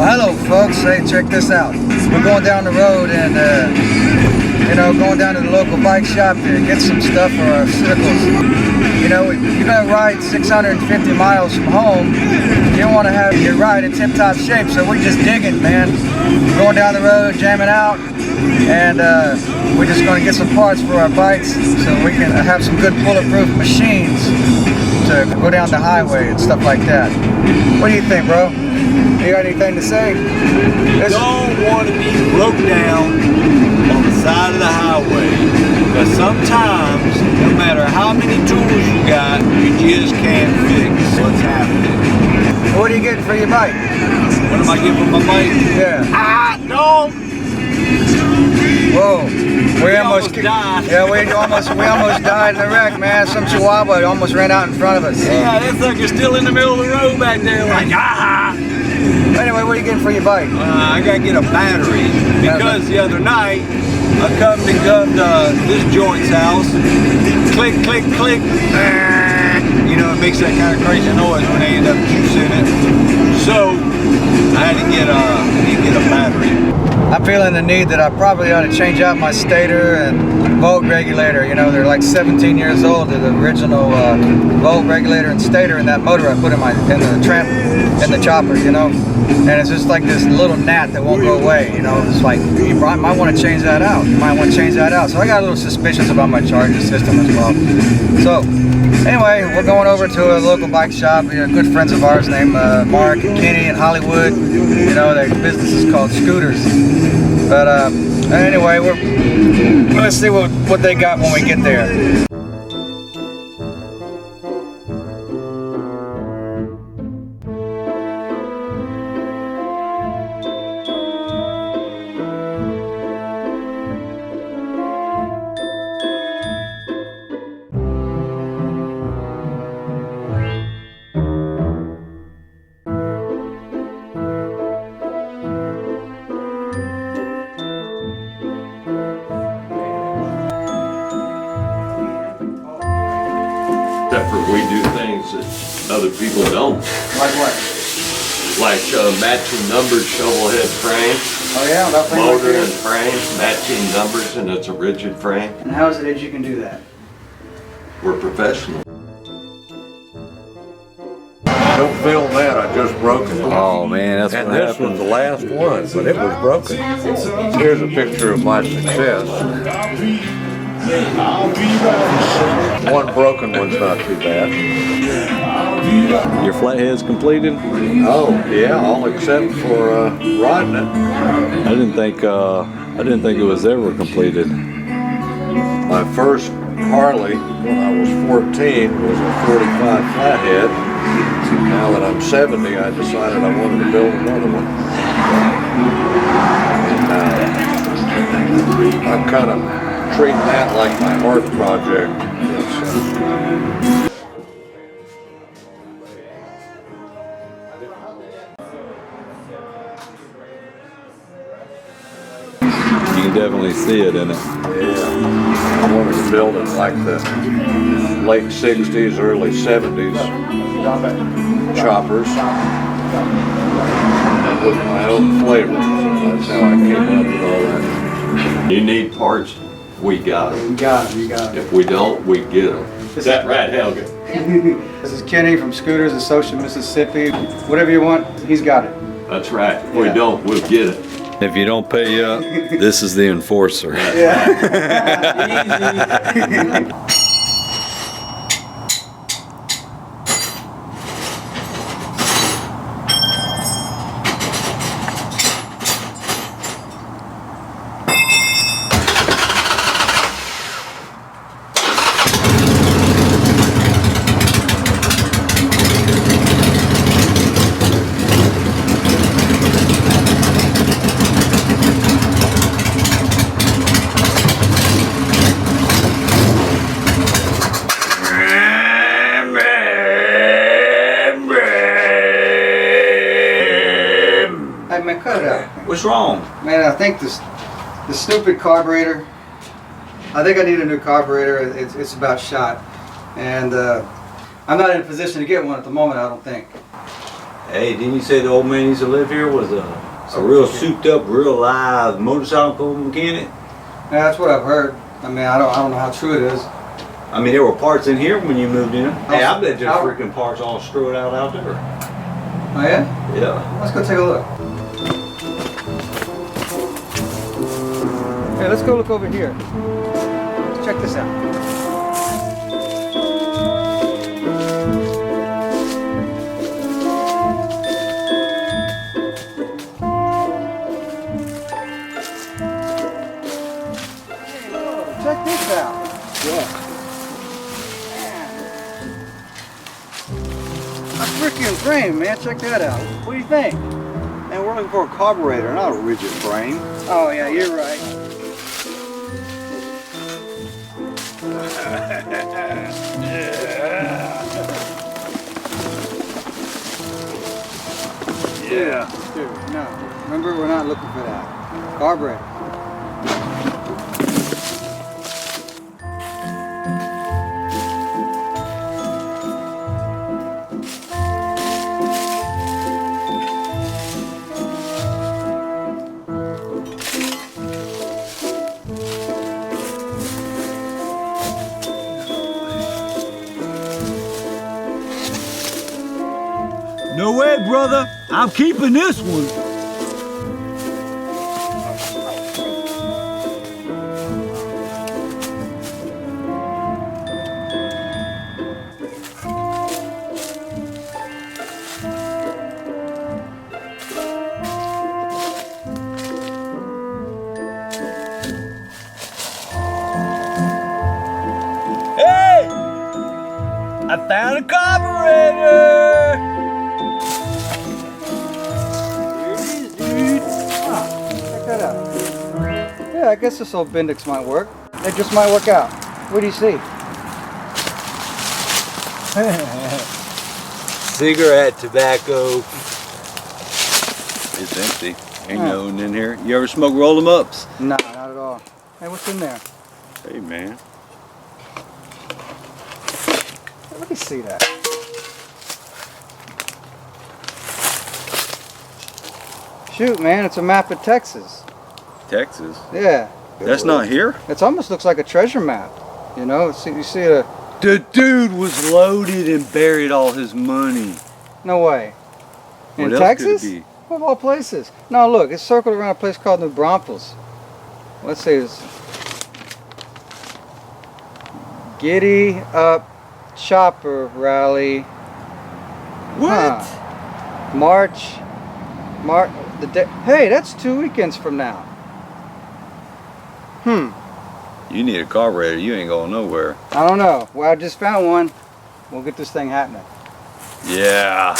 Well, hello folks, hey, check this out. We're going down the road and you know, going down to the local bike shop to get some stuff for our circles. You know, you're gonna ride 650 miles from home. You don't want to have your ride in tip-top shape, so we're just digging, man. Going down the road, jamming out, and we're just gonna get some parts for our bikes so we can have some good bulletproof machines to go down the highway and stuff like that. What do you think, bro? You got anything to say? You don't want to be broke down on the side of the highway, because sometimes, no matter how many tools you got, you just can't fix what's happening. What are you getting for your bike? What am I getting for my bike? Yeah. No! Whoa. We almost died. Yeah, we almost died in a wreck, man. Some chihuahua almost ran out in front of us. Yeah, that sucker's still in the middle of the road back there like, ah! Anyway, what are you getting for your bike? I gotta get a battery, because the other night I come to this joint's house, click, click, click, you know, it makes that kind of crazy noise when they end up juicing it. So I had to get a battery. I'm feeling the need that I probably ought to change out my stator and volt regulator. You know, they're like 17 years old. They're the original volt regulator and stator in that motor I put in the chopper, you know. And it's just like this little gnat that won't go away, you know. It's like, you might want to change that out. You might want to change that out. So I got a little suspicious about my charging system as well. So anyway, we're going over to a local bike shop. You know, good friends of ours named Mark and Kenny in Hollywood. You know, their business is called Scooters. But anyway, let's see what they got when we get there. Except for we do things that other people don't. Like what? Like matching numbered shovel head frame. Oh yeah, about things motor like and frame, matching numbers, and it's a rigid frame. And how is it that you can do that? We're professional. Don't film that, I just broke it. Oh man, that's And what this happened. was the last one, but it was broken. Here's a picture of my success. One broken one's not too bad. Your flathead's completed? Oh, yeah, all except for riding it. I didn't think it was ever completed. My first Harley when I was 14 was a 45 flathead. Now that I'm 70, I decided I wanted to build another one. And I'm kind of treating that like my art project. You can definitely see it in it. Yeah, I wanted to build it like the late 60s, early 70s choppers with my own flavor. So that's how I came up with all that. You need parts, we got them. You got it. If we don't, we get them. Is that right, Helga? This is Kenny from Scooters of Social Mississippi. Whatever you want, he's got it. That's right. If we don't, we'll get it. If you don't pay up, this is the enforcer. Hey man, cut it out. What's wrong? Man, I think the stupid carburetor, I think I need a new carburetor. It's about shot. And I'm not in a position to get one at the moment, I don't think. Hey, didn't you say the old man used to live here was a real souped up, real live motorcycle mechanic? Yeah, that's what I've heard. I mean, I don't know how true it is. I mean, there were parts in here when you moved in. Hey, I bet there's How- freaking parts all strewed out there. Oh yeah? Yeah. Let's go take a look. Hey, let's go look over here. Check this out. Check this out. Yeah. A freaking frame, man. Check that out. What do you think? Man, we're looking for a carburetor, not a rigid frame. Oh yeah, you're right. Yeah. Dude, no. Remember, we're not looking for that. Carburetor. No way, brother. I'm keeping this one. Hey! I found a carburetor! Check that out. Yeah, I guess this old Bendix might work. It just might work out. What do you see? Cigarette tobacco. It's empty. Ain't no one in here. You ever smoke roll 'em ups? Nah, not at all. Hey, what's in there? Hey man. Hey, let me see that. Shoot, man, it's a map of Texas. Texas. Yeah. That's not here? It almost looks like a treasure map. You know, you see a... The dude was loaded and buried all his money. No way. In What else Texas? could it be? Of all places. No, look, it's circled around a place called New Braunfels. Let's see, it's Giddy Up Chopper Rally. What? March. Hey, that's 2 weekends from now. You need a carburetor. You ain't going nowhere. I don't know. Well, I just found one. We'll get this thing happening. Yeah.